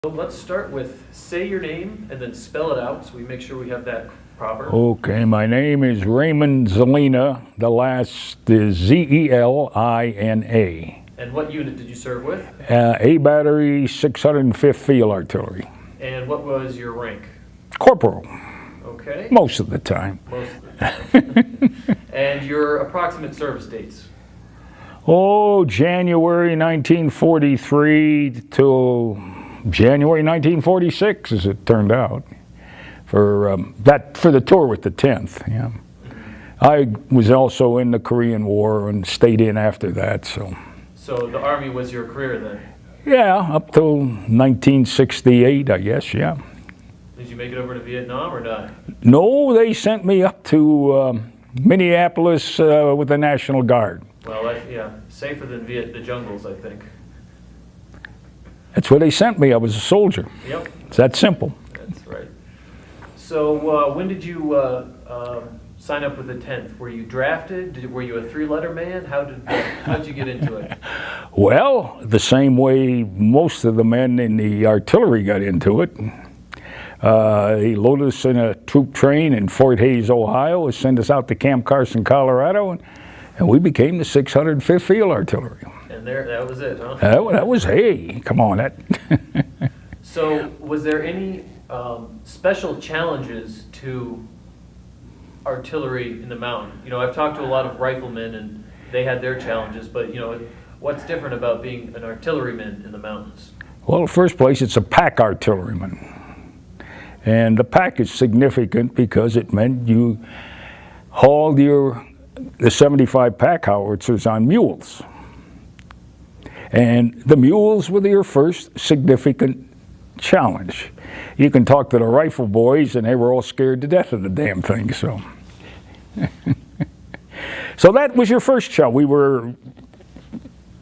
So let's start with say your name and then spell it out so we make sure we have that proper. Okay, my name is Raymond Zelina. The last is Zelina. And what unit did you serve with? A Battery, 605th Field Artillery. And what was your rank? Corporal, Okay. most of the time. Most of the time. And your approximate service dates? Oh, January 1943 till January 1946, as it turned out, for the tour with the 10th. Yeah, I was also in the Korean War and stayed in after that. So the Army was your career then? yeah, up till 1968, I guess. Yeah. Did you make it over to Vietnam or not? No, they sent me up to Minneapolis with the National Guard. Well, yeah, safer than the jungles, I think. That's where they sent me. I was a soldier. Yep. It's that simple. That's right. So when did you sign up with the 10th? Were you drafted? Were you a three-letter man? How did you get into it? Well, the same way most of the men in the artillery got into it. They loaded us in a troop train in Fort Hays, Ohio, and sent us out to Camp Carson, Colorado, and we became the 605th Field Artillery. And that was it, huh? That was, hey, come on. So was there any special challenges to artillery in the mountain? You know, I've talked to a lot of riflemen, and they had their challenges, but, you know, what's different about being an artilleryman in the mountains? Well, in the first place, it's a pack artilleryman. And the pack is significant because it meant you hauled the 75 pack howitzers on mules. And the mules were your first significant challenge. You can talk to the rifle boys, and they were all scared to death of the damn thing. So, so that was your first challenge. We were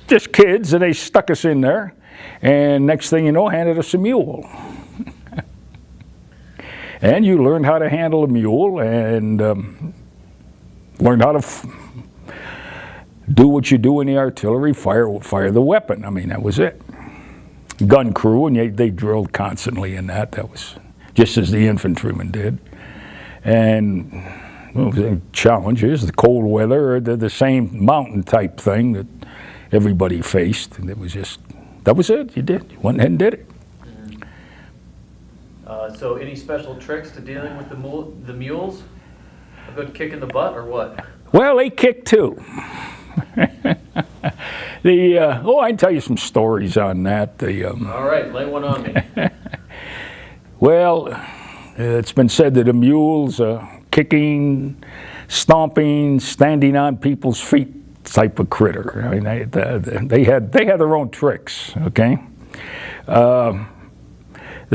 just kids, and they stuck us in there. And next thing you know, handed us a mule. And you learned how to handle a mule and learned how to do what you do in the artillery, fire the weapon. I mean, that was it. Gun crew, and they drilled constantly in that. That was just as the infantrymen did. And the challenges, the cold weather, the same mountain type thing that everybody faced. And it was just, that was it. You went ahead and did it. So any special tricks to dealing with the mules? A good kick in the butt or what? Well, they kick too. I can tell you some stories on that. All right, lay one on me. Well, it's been said that the mules kicking, stomping, standing on people's feet type of critter. I mean, they had their own tricks. Okay, the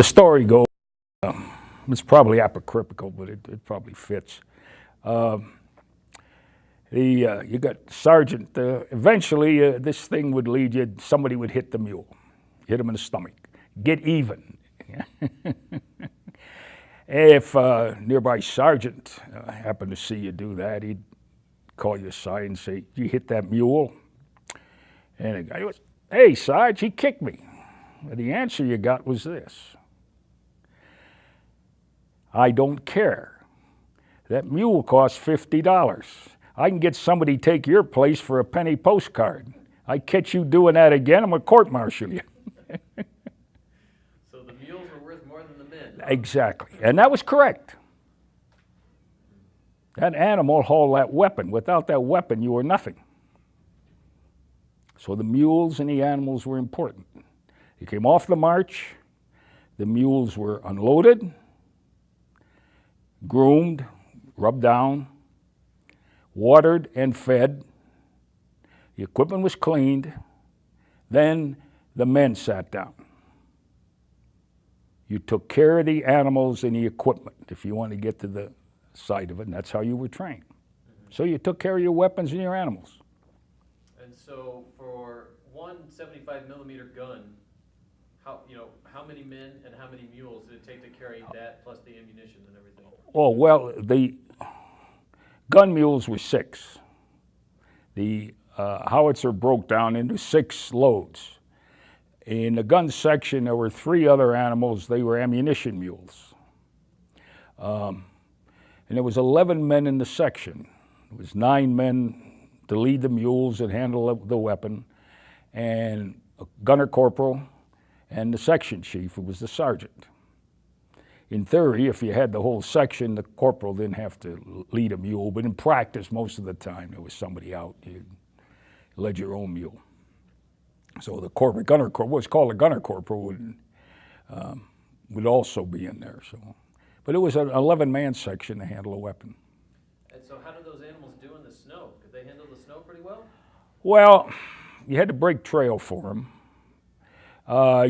story goes. It's probably apocryphal, but it probably fits. You got sergeant. Eventually, this thing would lead you. Somebody would hit the mule, hit him in the stomach. Get even. If nearby sergeant happened to see you do that, he'd call you aside and say, "You hit that mule?" And the guy goes, "Hey, Sarge, he kicked me." And the answer you got was this: "I don't care. That mule costs $50. I can get somebody to take your place for a penny postcard. I catch you doing that again, I'm going to court-martial you." So the mules were worth more than the men. Exactly. And that was correct. That animal hauled that weapon. Without that weapon, you were nothing. So the mules and the animals were important. You came off the march, the mules were unloaded, groomed, rubbed down, watered and fed. The equipment was cleaned. Then the men sat down. You took care of the animals and the equipment if you wanted to get to the side of it, and that's how you were trained. Mm-hmm. So you took care of your weapons and your animals. And so for one 75 millimeter gun, how many men and how many mules did it take to carry that plus the ammunition and everything? Oh, well, the gun mules were 6. The howitzer broke down into 6 loads. In the gun section, there were 3 other animals. They were ammunition mules. And there was 11 men in the section. There was 9 men to lead the mules and handle the weapon, and a gunner corporal, and the section chief, who was the sergeant. In theory, if you had the whole section, the corporal didn't have to lead a mule, but in practice, most of the time, there was somebody out. You led your own mule. So the gunner corporal, what's called a gunner corporal, would also be in there. So, but it was an 11-man section to handle a weapon. And so how did those animals do in the snow? Could they handle the snow pretty well? Well, you had to break trail for them.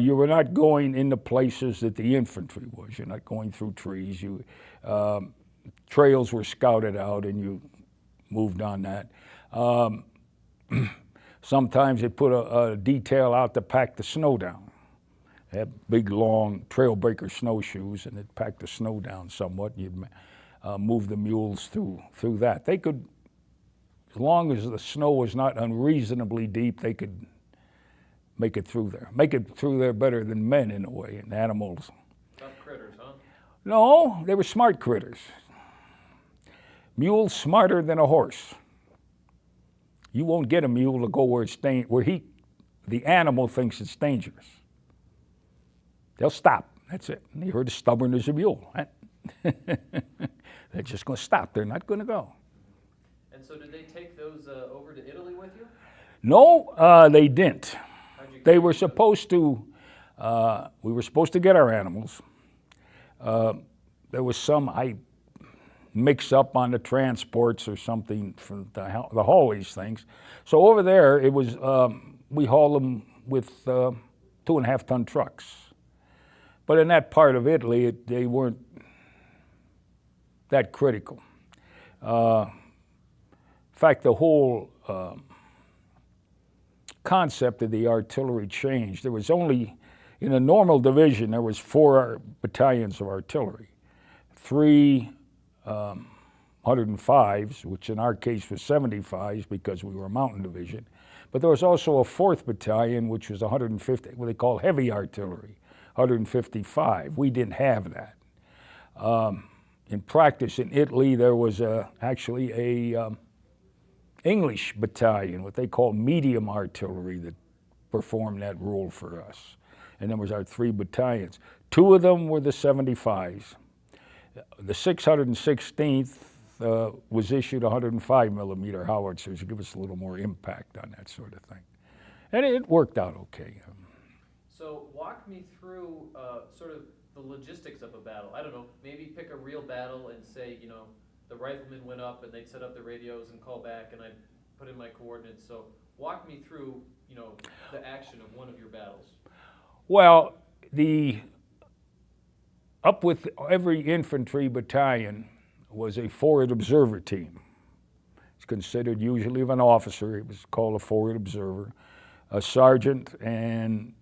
You were not going into places that the infantry was. You're not going through trees. Trails were scouted out, and you moved on that. Sometimes they put a detail out to pack the snow down. They had big, long trail breaker snowshoes, and they'd pack the snow down somewhat. You'd move the mules through that. They could, as long as the snow was not unreasonably deep, they could make it through there. Make it through there better than men in a way, and animals. Tough critters, huh? No, they were smart critters. Mule's smarter than a horse. You won't get a mule to go where the animal thinks it's dangerous. They'll stop. That's it. And you heard as stubborn as a mule. They're just going to stop. They're not going to go. And so did they take those over to Italy with you? No, they didn't. They were supposed to, we were supposed to get our animals. There was some mix up on the transports or something from the haul these things. So over there, it was, we hauled them with 2.5-ton trucks. But in that part of Italy, they weren't that critical. In fact, the whole concept of the artillery changed. There was only, in a normal division, there was 4 battalions of artillery. 3 105s, which in our case was 75s because we were a mountain division. But there was also a 4th battalion, which was 150, what they call heavy artillery, 155. We didn't have that. In practice in Italy, there was actually a English battalion, what they call medium artillery, that performed that role for us. And there was our 3 battalions. 2 of them were the 75s. The 616th was issued 105 millimeter howitzers to give us a little more impact on that sort of thing. And it worked out okay. So walk me through sort of the logistics of a battle. I don't know, maybe pick a real battle and say, you know, the riflemen went up and they'd set up the radios and call back, and I'd put in my coordinates. So walk me through, you know, the action of one of your battles. Well, up with every infantry battalion was a forward observer team. It's considered usually of an officer. It was called a forward observer, a sergeant, and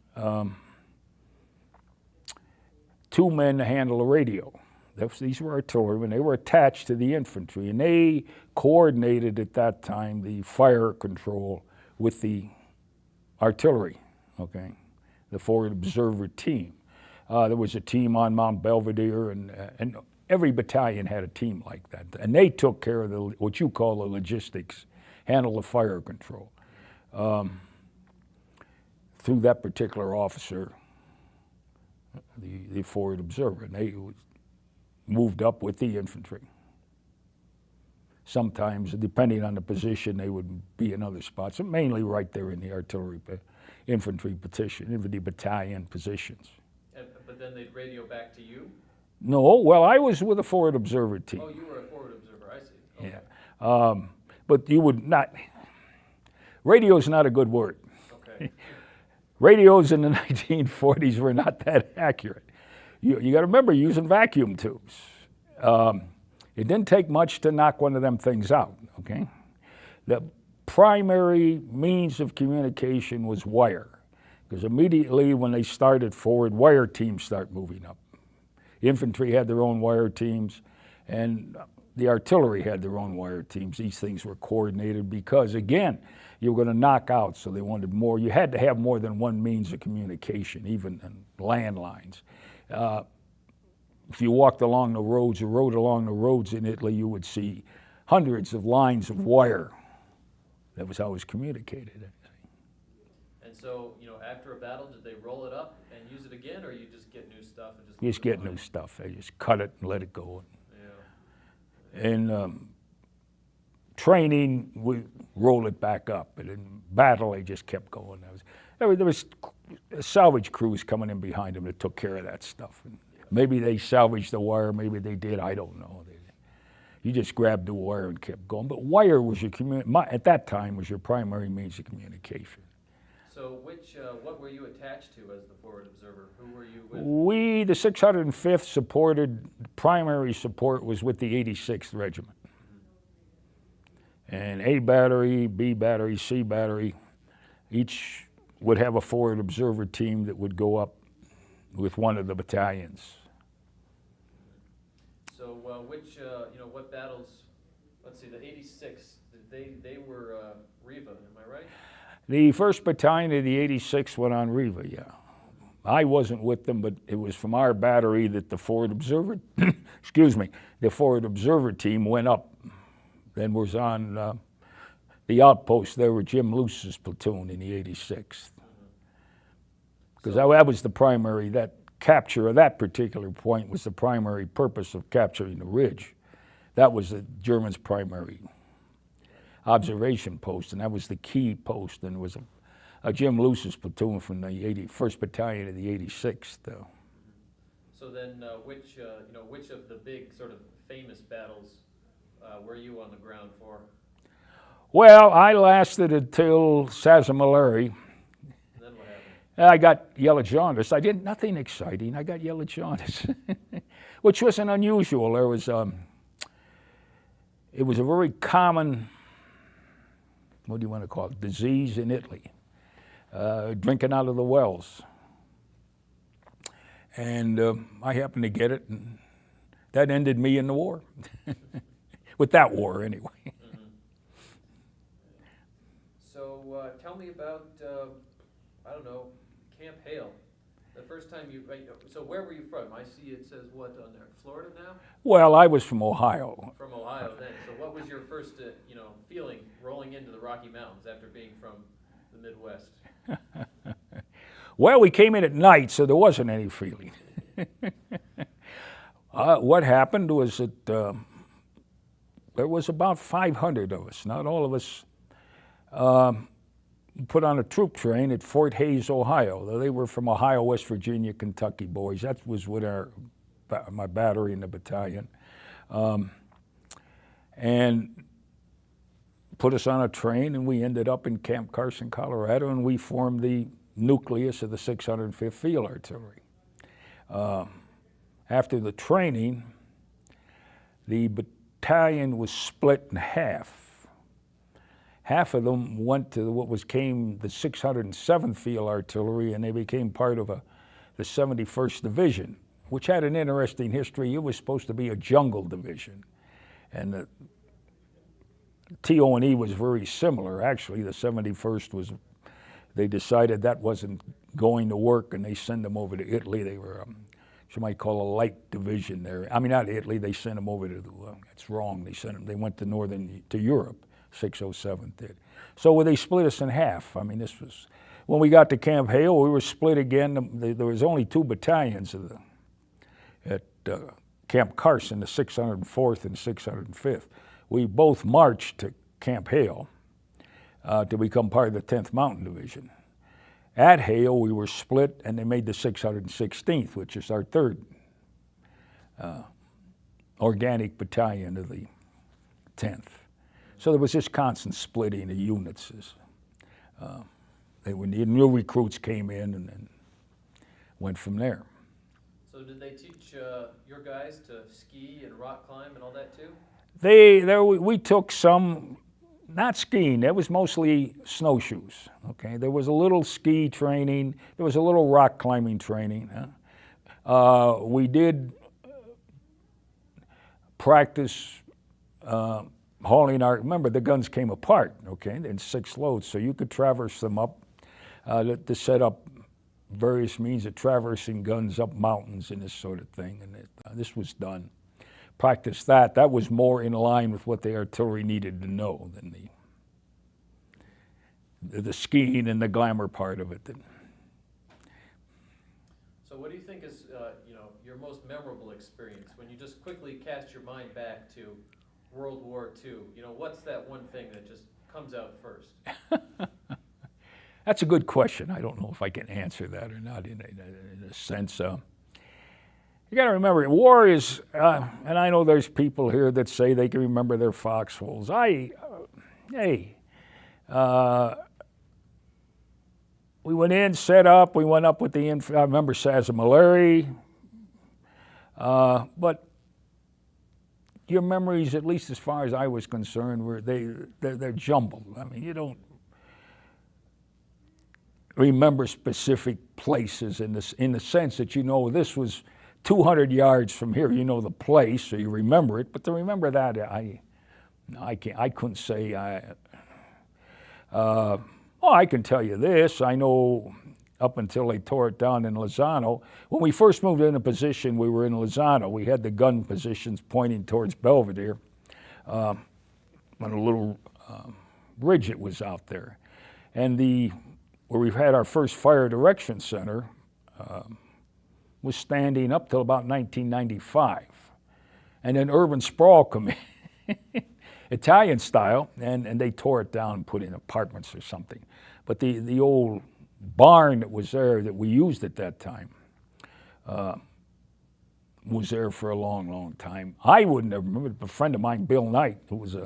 2 men to handle a radio. These were artillerymen. They were attached to the infantry, and they coordinated at that time the fire control with the artillery, okay, the forward observer team. There was a team on Mount Belvedere, and every battalion had a team like that. And they took care of what you call the logistics, handle the fire control. Through that particular officer, the forward observer, and they moved up with the infantry. Sometimes, depending on the position, they would be in other spots, but mainly right there in the infantry battalion positions. But then they'd radio back to you? No, well, I was with a forward observer team. Oh, you were a forward observer, I see. Okay. Yeah. But you would not, radio's not a good word. Okay. Radios in the 1940s were not that accurate. You got to remember using vacuum tubes. It didn't take much to knock one of them things out, okay? The primary means of communication was wire, because immediately when they started forward, wire teams start moving up. Infantry had their own wire teams, and the artillery had their own wire teams. These things were coordinated because, again, you were going to knock out, so they wanted more. You had to have more than one means of communication, even in landlines. If you walked along the roads or rode along the roads in Italy, you would see hundreds of lines of wire. That was how it was communicated. And so, after a battle, did they roll it up and use it again, or you just get new stuff and just You just get new stuff. They just cut it and let it go. Yeah. In training, we roll it back up, but in battle, they just kept going. There was salvage crews coming in behind them that took care of that stuff. And maybe they salvaged the wire, maybe they did, I don't know. You just grabbed the wire and kept going. But wire was at that time was your primary means of communication. So what were you attached to as the forward observer? Who were you with? We, the 605th, supported, primary support was with the 86th Regiment. And A Battery, B Battery, C Battery, each would have a forward observer team that would go up with one of the battalions. So what battles, let's see, the 86th, they were Riva, am I right? The 1st Battalion of the 86th went on Riva, yeah. I wasn't with them, but it was from our battery that the forward observer, the forward observer team went up. Then was on the outpost there with Jim Luce's platoon in the 86th. Because that was the primary, that capture of that particular point was the primary purpose of capturing the ridge. That was the Germans' primary observation post, and that was the key post, and it was a Jim Luce's platoon from the 1st Battalion of the 86th. So then which of the big sort of famous battles were you on the ground for? Well, I lasted until Sassomolare. And then what happened? I got Yellow Jaundice. Nothing exciting. I got Yellow Jaundice, which wasn't unusual. There was, it was a very common, what do you want to call it, disease in Italy, drinking out of the wells. And I happened to get it, and that ended me in the war. With that war, anyway. Mm-hmm. So tell me about, Camp Hale. The first time so where were you from? I see it says what on there, Florida now? Well, I was from Ohio. From Ohio then. So what was your first, feeling rolling into the Rocky Mountains after being from the Midwest? Well, we came in at night, so there wasn't any feeling. What happened was that there was about 500 of us. Not all of us put on a troop train at Fort Hays, Ohio. They were from Ohio, West Virginia, Kentucky boys. That was with my battery in the battalion. And put us on a train, and we ended up in Camp Carson, Colorado, and we formed the nucleus of the 605th Field Artillery. After the training, the battalion was split in half. Half of them went to what became the 607th Field Artillery, and they became part of the 71st Division, which had an interesting history. It was supposed to be a jungle division, and the TO&E was very similar. Actually, the 71st was, they decided that wasn't going to work, and they sent them over to Italy. They were, you might call a light division there. I mean, not Italy, they sent them over to, that's wrong, they went to Europe. 607 did. So they split us in half. I mean, this was, when we got to Camp Hale, we were split again. There was only 2 battalions at Camp Carson, the 604th and 605th. We both marched to Camp Hale to become part of the 10th Mountain Division. At Hale, we were split, and they made the 616th, which is our 3rd organic battalion of the 10th. So there was this constant splitting of units. New recruits came in and then went from there. So did they teach your guys to ski and rock climb and all that too? We took some, not skiing, that was mostly snowshoes, okay? There was a little ski training, there was a little rock climbing training. We did practice hauling our, remember the guns came apart, okay, in 6 loads, so you could traverse them up, to set up various means of traversing guns up mountains and this sort of thing, and this was done. Practice that. That was more in line with what the artillery needed to know than the skiing and the glamour part of it. So what do you think is, your most memorable experience when you just quickly cast your mind back to World War II? What's that one thing that just comes out first? That's a good question. I don't know if I can answer that or not in a sense. You got to remember, war is, and I know there's people here that say they can remember their foxholes. We went in, set up, we went up with I remember Sassomolare, but your memories, at least as far as I was concerned, they're jumbled. I mean, you don't remember specific places in the sense that this was 200 yards from here. You know the place, so you remember it. But to remember that, I couldn't say. I can tell you this. I know up until they tore it down in Lozano. When we first moved into position, we were in Lozano. We had the gun positions pointing towards Belvedere on a little ridge that was out there. And where we've had our first fire direction center was standing up till about 1995. And then urban sprawl come in, Italian style, and they tore it down and put in apartments or something. But the old barn that was there that we used at that time was there for a long, long time. I wouldn't have remembered, but a friend of mine, Bill Knight, who was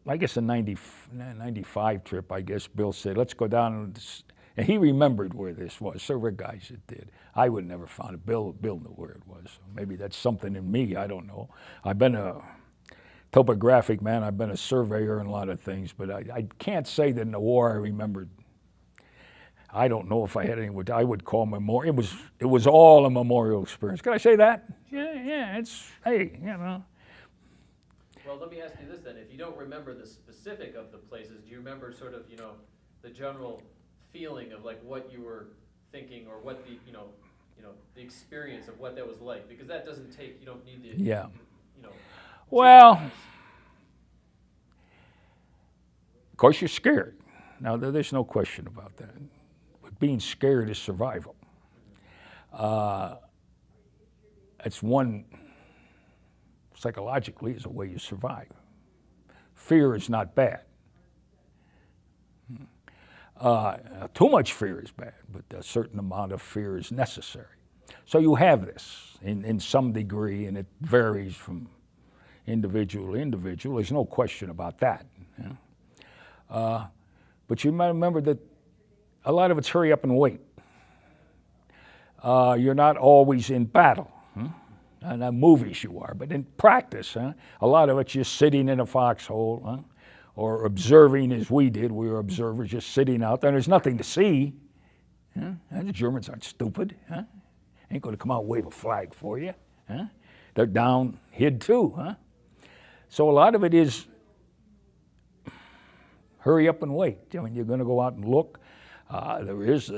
I guess a 95 trip, I guess, Bill said, let's go down, and he remembered where this was. Several guys that did. I would never found it. Bill knew where it was. So maybe that's something in me, I don't know. I've been a topographic man, I've been a surveyor and a lot of things, but I can't say that in the war I remembered. I don't know if I had any, what I would call memorial. It was all a memorial experience. Can I say that? Yeah, hey. Well, let me ask you this then. If you don't remember the specific of the places, do you remember sort of, the general feeling of like what you were thinking or what the, the experience of what that was like? Because that doesn't take, you don't need the, yeah. Well, of course you're scared. Now, there's no question about that. But being scared is survival. It's one, psychologically, is a way you survive. Fear is not bad. Too much fear is bad, but a certain amount of fear is necessary. So you have this in some degree, and it varies from individual to individual. There's no question about that. But you might remember that a lot of it's hurry up and wait. You're not always in battle. And in movies you are, but in practice, a lot of it's just sitting in a foxhole, or observing as we did. We were observers just sitting out there, and there's nothing to see. And the Germans aren't stupid. Ain't going to come out and wave a flag for you. They're down, hid too. So a lot of it is hurry up and wait. I mean, you're going to go out and look. There is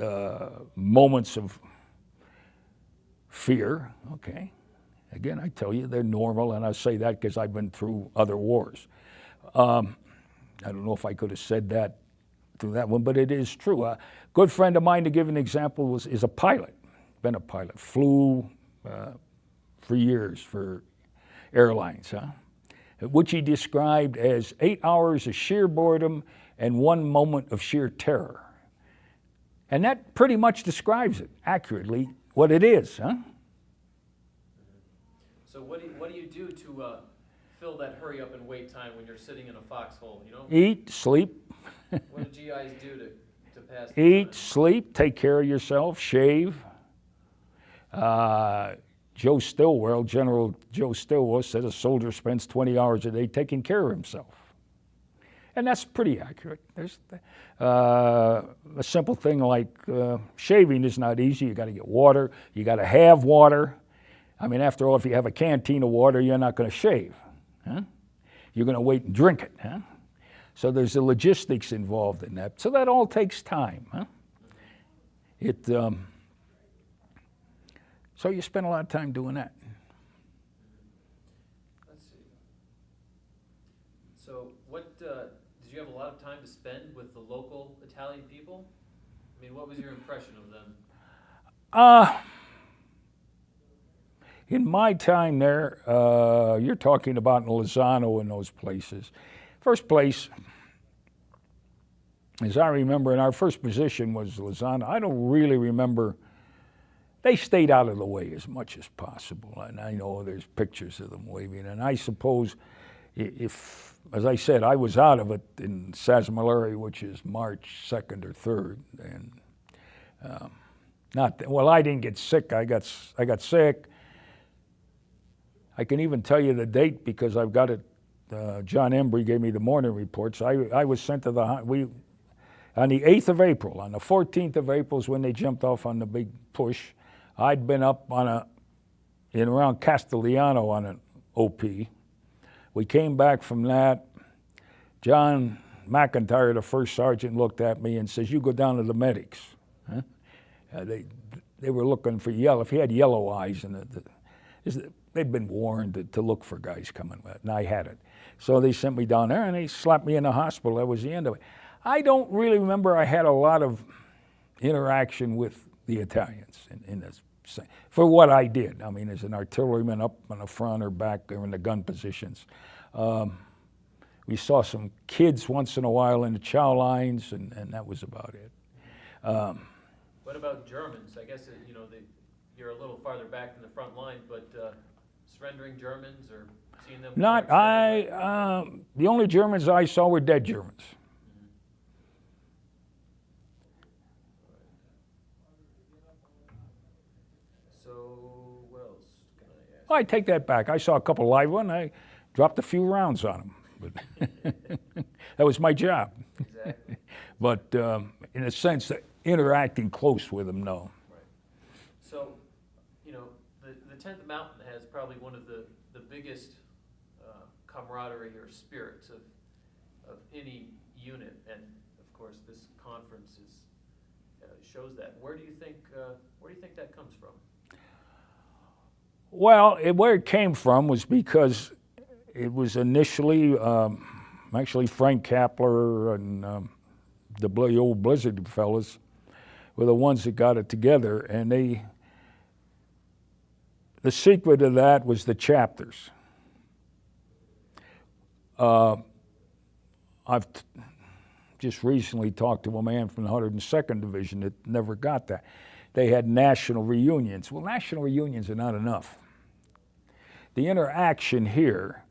moments of fear, okay. Again, I tell you, they're normal, and I say that because I've been through other wars. I don't know if I could have said that through that one, but it is true. A good friend of mine, to give an example, is a pilot, been a pilot, flew for years for airlines, which he described as 8 hours of sheer boredom and 1 moment of sheer terror. And that pretty much describes it accurately, what it is, So what do you do to fill that hurry up and wait time when you're sitting in a foxhole? Eat, sleep. What do GIs do to pass the Eat, time? sleep, take care of yourself, shave. Joe Stilwell, General Joe Stilwell, said a soldier spends 20 hours a day taking care of himself. And that's pretty accurate. There's a simple thing like shaving is not easy. You got to get water. You got to have water. I mean, after all, if you have a canteen of water, you're not going to shave. Huh? You're going to wait and drink it. Huh? So there's the logistics involved in that. So that all takes time. Huh? So you spend a lot of time doing that. Let's see. So what, did you have a lot of time to spend with the local Italian people? I mean, what was your impression of them? In my time there, you're talking about in Lozano and those places. First place, as I remember, and our first position was Lozano. I don't really remember. They stayed out of the way as much as possible, and I know there's pictures of them waving. And I suppose, if, as I said, I was out of it in Sassomolare, which is March 2nd or 3rd, and I didn't get sick. I got sick. I can even tell you the date because I've got it. John Embry gave me the morning reports. I was sent to on the 8th of April. On the 14th of April is when they jumped off on the big push. I'd been up in around Castigliano on an OP. We came back from that. John McIntyre, the first sergeant, looked at me and says, "You go down to the medics." Huh? They were looking for yellow. If he had yellow eyes, they'd been warned to look for guys coming with it, and I had it. So they sent me down there, and they slapped me in the hospital. That was the end of it. I don't really remember I had a lot of interaction with the Italians in this, for what I did. I mean, as an artilleryman up on the front or back or in the gun positions. We saw some kids once in a while in the chow lines, and that was about it. What about Germans? I guess, you're a little farther back than the front line, but surrendering Germans or seeing them? The only Germans I saw were dead Germans. So what else can I ask? I take that back. I saw a couple live ones. I dropped a few rounds on them. But that was my job. Exactly. But in a sense, interacting close with them, no. Right. So, the 10th Mountain has probably one of the biggest camaraderie or spirits of any unit, and of course this conference shows that. Where do you think that comes from? Well, where it came from was because it was initially actually Frank Kapler and the old Blizzard fellas were the ones that got it together, and the secret of that was the chapters. I've just recently talked to a man from the 102nd Division that never got that. They had national reunions. Well, national reunions are not enough. The interaction here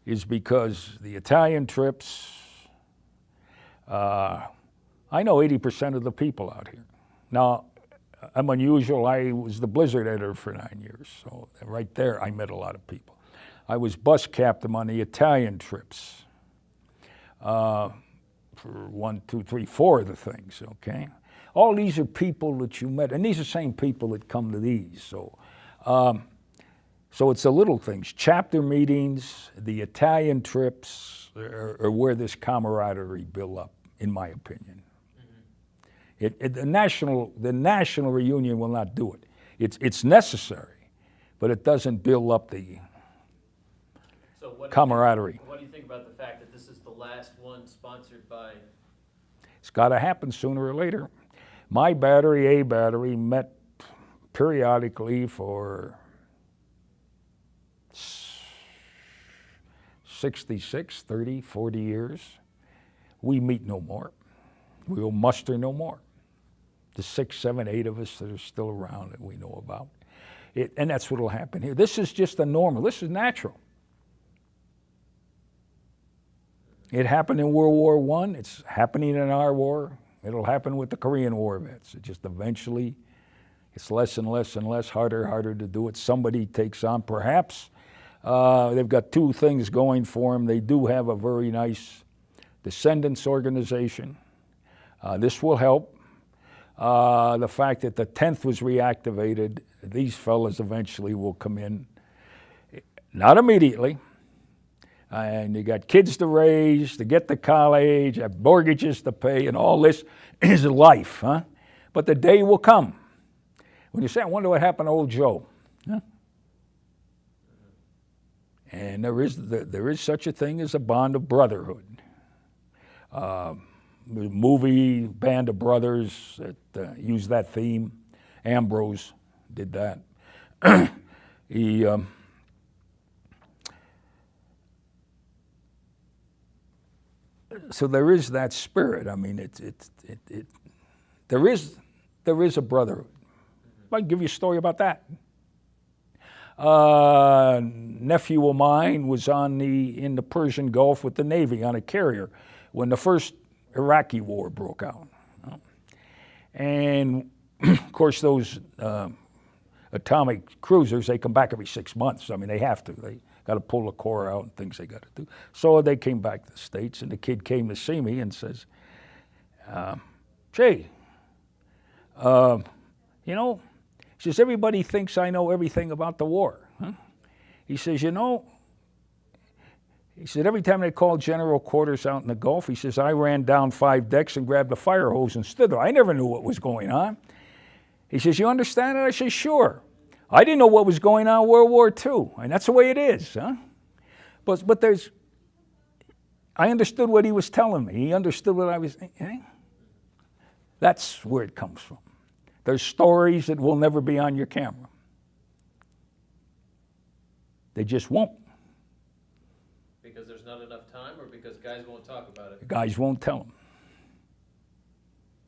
is because the Italian trips, I know 80% of the people out here. Now, I'm unusual. I was the Blizzard editor for 9 years, so right there I met a lot of people. I was bus captain on the Italian trips for 1, 2, 3, 4 of the things, okay? All these are people that you met, and these are the same people that come to these. So it's the little things. Chapter meetings, the Italian trips are where this camaraderie built up, in my opinion. The national reunion will not do it. It's necessary, but it doesn't build up the camaraderie. What do you think about the fact that this is the last one sponsored by? It's got to happen sooner or later. My battery, A battery, met periodically for 66, 30, 40 years. We meet no more. We will muster no more. The 6, 7, 8 of us that are still around that we know about. And that's what will happen here. This is just a normal. This is natural. It happened in World War I. It's happening in our war. It'll happen with the Korean War vets. It just eventually, it's less and less and less, harder and harder to do it. Somebody takes on, perhaps. They've got 2 things going for them. They do have a very nice descendants organization. This will help. The fact that the 10th was reactivated, these fellas eventually will come in. Not immediately. And you got kids to raise, to get to college, have mortgages to pay, and all this is life, huh? But the day will come when you say, I wonder what happened to old Joe. Huh? And there is such a thing as a bond of brotherhood. The movie Band of Brothers that used that theme. Ambrose did that. So there is that spirit. I mean, there is a brotherhood. I can give you a story about that. Nephew of mine was in the Persian Gulf with the Navy on a carrier when the first Iraqi war broke out. And of course, those atomic cruisers, they come back every 6 months. I mean, they have to. They got to pull the core out and things they got to do. So they came back to the States, and the kid came to see me and says, Jay, you know, he says, everybody thinks I know everything about the war. Huh? He says, you know, he said, every time they called general quarters out in the Gulf, he says, I ran down 5 decks and grabbed a fire hose and stood there. I never knew what was going on. He says, you understand it? I said, sure. I didn't know what was going on in World War II, and that's the way it is. Huh? But I understood what he was telling me. He understood what I was thinking. That's where it comes from. There's stories that will never be on your camera. They just won't. Because there's not enough time, or because guys won't talk about it? Guys won't tell them.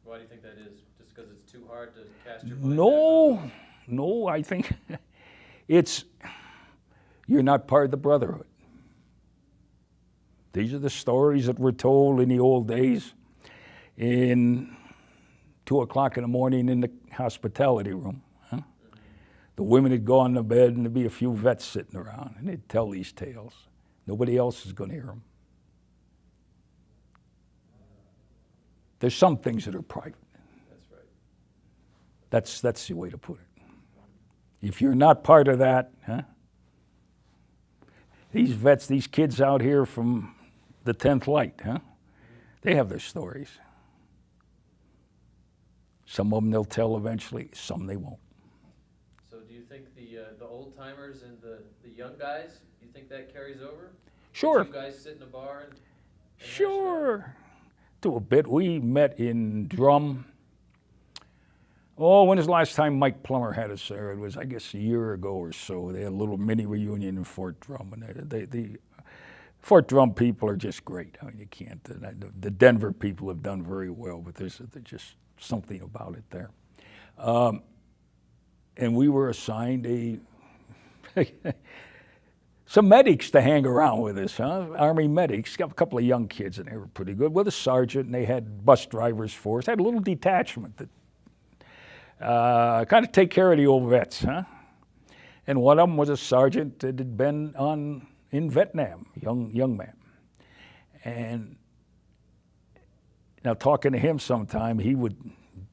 Why do you think that is? Just because it's too hard to cast your mind? No, I think it's you're not part of the brotherhood. These are the stories that were told in the old days in 2 o'clock in the morning in the hospitality room. Huh? The women had gone to bed and there'd be a few vets sitting around and they'd tell these tales. Nobody else is going to hear them. There's some things that are private. That's right. That's the way to put it. If you're not part of that, huh? These vets, these kids out here from the 10th Light, huh? They have their stories. Some of them they'll tell eventually, some they won't. So do you think the old timers and the young guys, do you think that carries over? Sure. Did you guys sit in a bar and Sure. To a bit. We met in Drum. Oh, when was the last time Mike Plummer had us there? It was, I guess, a year ago or so. They had a little mini reunion in Fort Drum. And the Fort Drum people are just great. I mean, you can't. The Denver people have done very well, but there's just something about it there. And we were assigned some medics to hang around with us, huh? Army medics, got a couple of young kids, and they were pretty good. With a sergeant, and they had bus drivers for us. Had a little detachment that kind of take care of the old vets, huh? And one of them was a sergeant that had been in Vietnam, young man. And now talking to him sometime, he would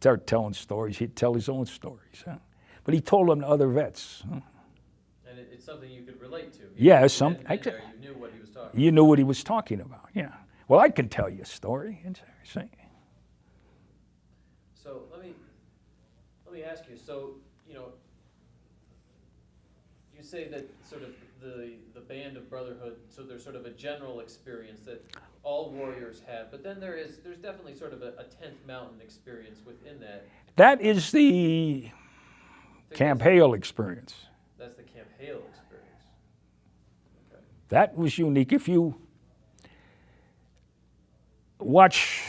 start telling stories. He'd tell his own stories, huh? But he told them to other vets. Huh? And it's something you could relate to. Yeah, you knew what he was talking about. You knew what he was talking about, yeah. Well, I can tell you a story. So let me ask you. So you say that sort of the band of brotherhood. So there's sort of a general experience that all warriors have, but then there's definitely sort of a 10th Mountain experience within that. That is the Camp Hale experience. That's the Camp Hale experience. Okay. That was unique. If you watch,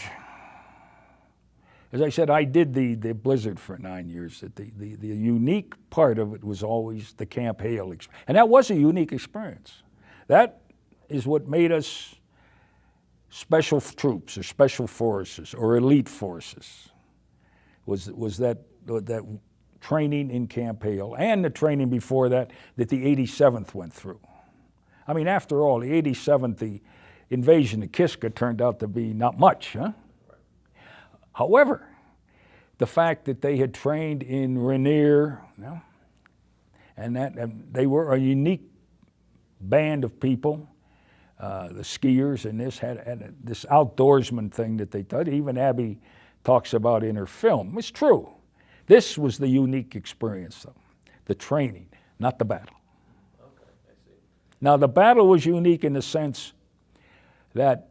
as I said, I did the Blizzard for 9 years. The unique part of it was always the Camp Hale experience. And that was a unique experience. That is what made us special troops or special forces or elite forces, was that training in Camp Hale and the training before that the 87th went through. I mean, after all, the 87th, the invasion of Kiska turned out to be not much, huh? However, the fact that they had trained in Rainier, and they were a unique band of people. The skiers and this had this outdoorsman thing that they did. Even Abby talks about in her film. It's true. This was the unique experience, though. The training, not the battle. Okay, I see. Now, the battle was unique in the sense that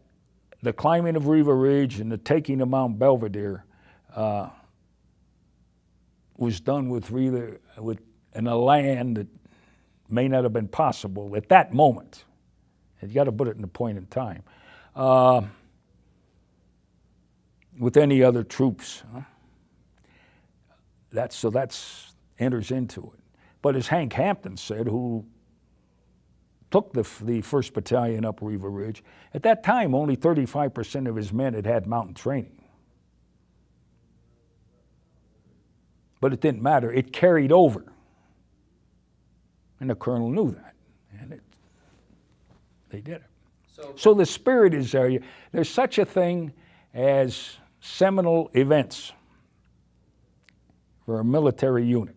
the climbing of Riva Ridge and the taking of Mount Belvedere was done in a land that may not have been possible at that moment. You got to put it in a point in time. With any other troops. That's enters into it. But as Hank Hampton said, who took the 1st Battalion up Riva Ridge, at that time only 35% of his men had mountain training. But it didn't matter. It carried over. And the colonel knew that. And they did it. So the spirit is there. There's such a thing as seminal events for a military unit.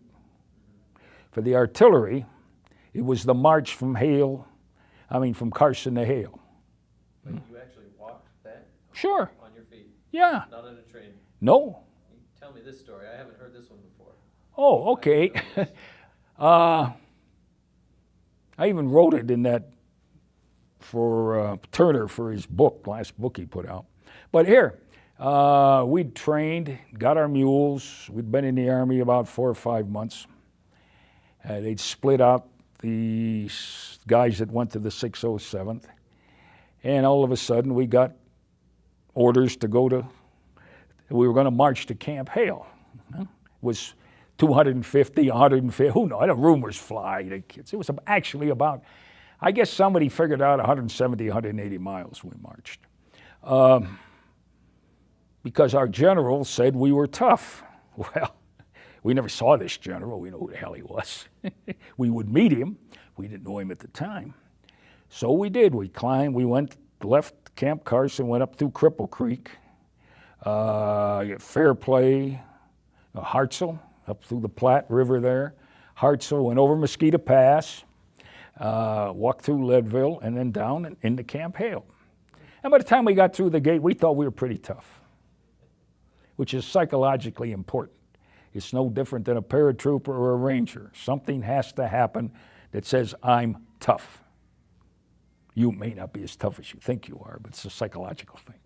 For the artillery, it was the march from Carson to Hale. But you actually walked that? Sure. On your feet? Yeah. Not on a train? No. You tell me this story. I haven't heard this one before. Oh, okay. I even wrote it in that for Turner for his last book he put out. But here, we'd trained, got our mules. We'd been in the Army about 4 or 5 months. They'd split out the guys that went to the 607th. And all of a sudden, we got orders to we were going to march to Camp Hale. It was 250, 150, who knows? The rumors fly. The kids. It was actually about, I guess somebody figured out 170, 180 miles we marched. Because our general said we were tough. Well, we never saw this general. We know who the hell he was. We would meet him. We didn't know him at the time. So we did. We climbed. We left Camp Carson, went up through Cripple Creek, Fairplay, Hartselle, up through the Platte River there. Hartselle, went over Mosquito Pass, walked through Leadville, and then down and into Camp Hale. And by the time we got through the gate, we thought we were pretty tough, which is psychologically important. It's no different than a paratrooper or a ranger. Something has to happen that says, I'm tough. You may not be as tough as you think you are, but it's a psychological thing.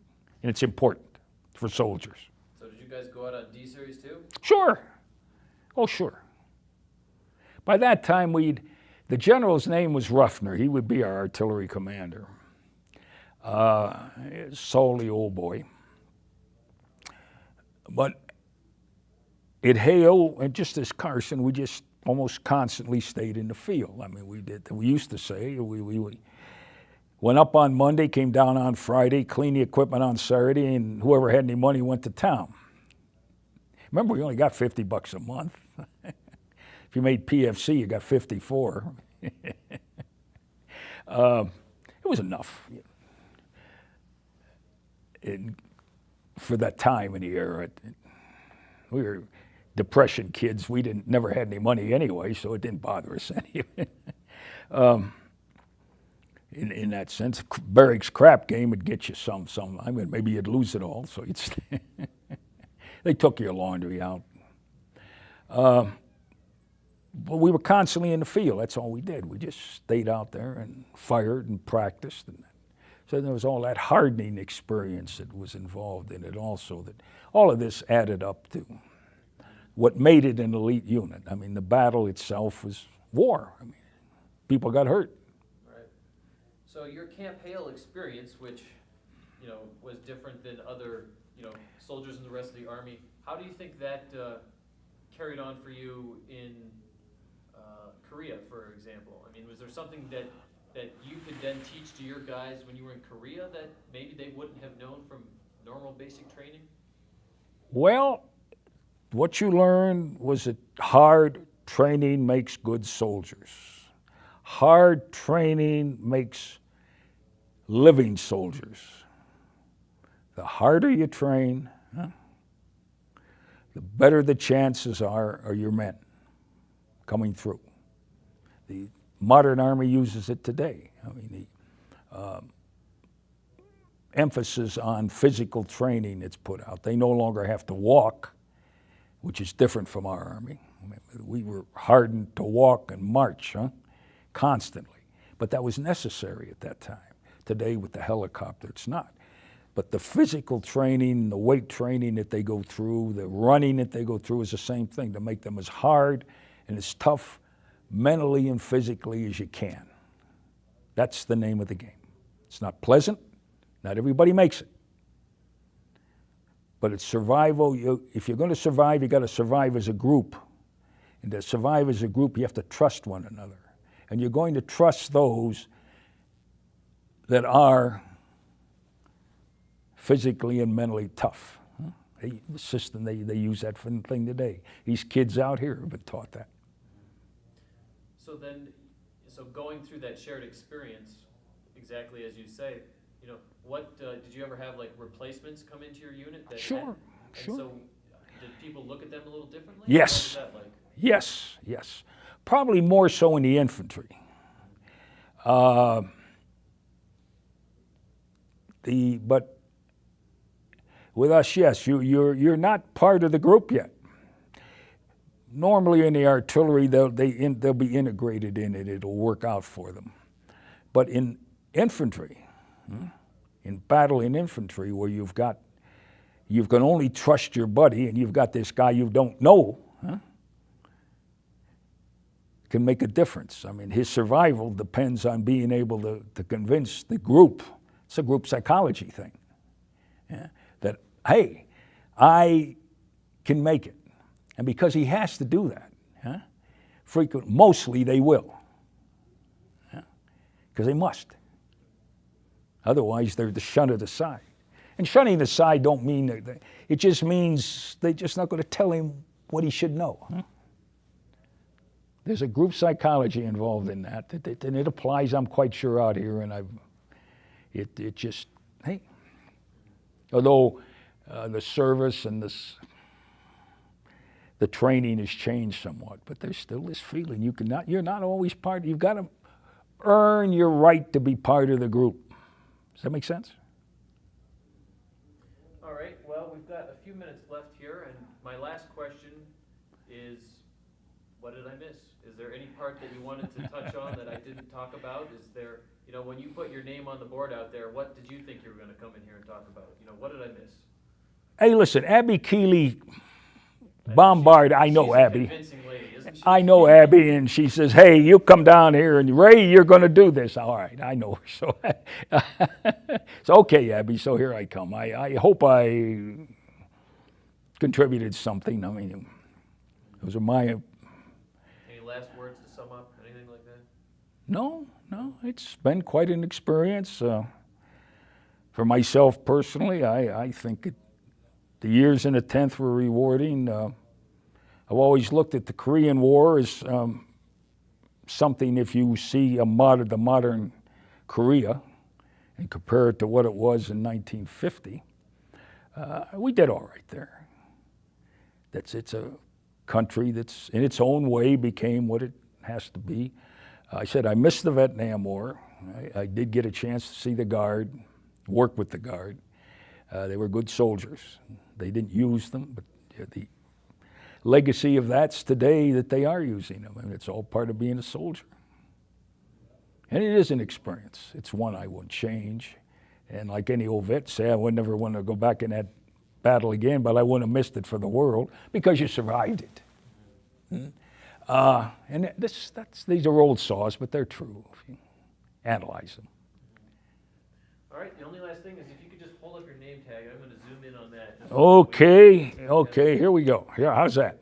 And it's important for soldiers. So did you guys go out on D-series too? Sure. Oh, sure. By that time, the general's name was Ruffner. He would be our artillery commander. Salty old boy. But at Hale, and just as Carson, we just almost constantly stayed in the field. I mean, we used to say, we went up on Monday, came down on Friday, cleaned the equipment on Saturday, and whoever had any money went to town. Remember, we only got $50 a month. If you made PFC, you got 54. It was enough. For that time in the era, we were Depression kids. We never had any money anyway, so it didn't bother us anyway. In that sense, barracks crap game would get you some. I mean, maybe you'd lose it all, so they took your laundry out. But we were constantly in the field. That's all we did. We just stayed out there and fired and practiced. And so there was all that hardening experience that was involved in it also. That all of this added up to what made it an elite unit. I mean, the battle itself was war. I mean, people got hurt. Right. So your Camp Hale experience, which, was different than other, soldiers in the rest of the Army, how do you think that carried on for you in Korea, for example? I mean, was there something that you could then teach to your guys when you were in Korea that maybe they wouldn't have known from normal basic training? Well, what you learned was that hard training makes good soldiers. Hard training makes living soldiers. The harder you train, the better the chances are your men coming through. The modern Army uses it today. I mean, the emphasis on physical training that's put out. They no longer have to walk, which is different from our Army. I mean, we were hardened to walk and march, constantly. But that was necessary at that time. Today, with the helicopter, it's not. But the physical training, the weight training that they go through, the running that they go through is the same thing, to make them as hard and as tough mentally and physically as you can. That's the name of the game. It's not pleasant. Not everybody makes it. But it's survival. If you're going to survive, you got to survive as a group. And to survive as a group, you have to trust one another. And you're going to trust those that are physically and mentally tough. The system, they use that thing today. These kids out here have been taught that. So going through that shared experience, exactly as you say, you know, what did you ever have, like, replacements come into your unit? Sure. So did people look at them a little differently? Yes. What was that like? Yes. Probably more so in the infantry. But with us, yes, you're not part of the group yet. Normally in the artillery, they'll be integrated in it. It'll work out for them. But in infantry, in battle in infantry, where you can only trust your buddy, and you've got this guy you don't know, can make a difference. I mean, his survival depends on being able to convince the group. It's a group psychology thing. That, hey, I can make it. And because he has to do that, mostly they will. Because they must. Otherwise, they're shunted aside. And shunning aside don't mean that. It just means they're just not going to tell him what he should know. There's a group psychology involved in that, and it applies, I'm quite sure, out here. And it just, hey. Although the service and the training has changed somewhat, but there's still this feeling you're not always part. You've got to earn your right to be part of the group. Does that make sense? All right, well, we've got a few minutes left here, and my last question is, what did I miss? Is there any part that you wanted to touch on that I didn't talk about? Is there, you know, when you put your name on the board out there, what did you think you were going to come in here and talk about? You know, what did I miss? Hey, listen, Abby Keeley Bombard, I know Abby. Convincing lady, isn't she? I know Abby, and she says, hey, you come down here, and Ray, you're going to do this. All right, I know her. So okay, Abby, so here I come. I hope I contributed something. I mean, those are my... Any last words to sum up, anything like that? No, it's been quite an experience. For myself personally, I think the years in the 10th were rewarding. I've always looked at the Korean War as something, if you see the modern Korea and compare it to what it was in 1950, we did all right there. It's a country that's in its own way became what it has to be. I said I missed the Vietnam War. I did get a chance to see the Guard, work with the Guard. They were good soldiers. They didn't use them, but the legacy of that's today that they are using them. And it's all part of being a soldier. And it is an experience. It's one I wouldn't change. And like any old vet say, I would never want to go back in that battle again, but I wouldn't have missed it for the world because you survived it. And these are old saws, but they're true if you analyze them. All right, the only last thing is if you could just hold up your name tag, I'm going to zoom in on that. Okay, here we go. Here, how's that?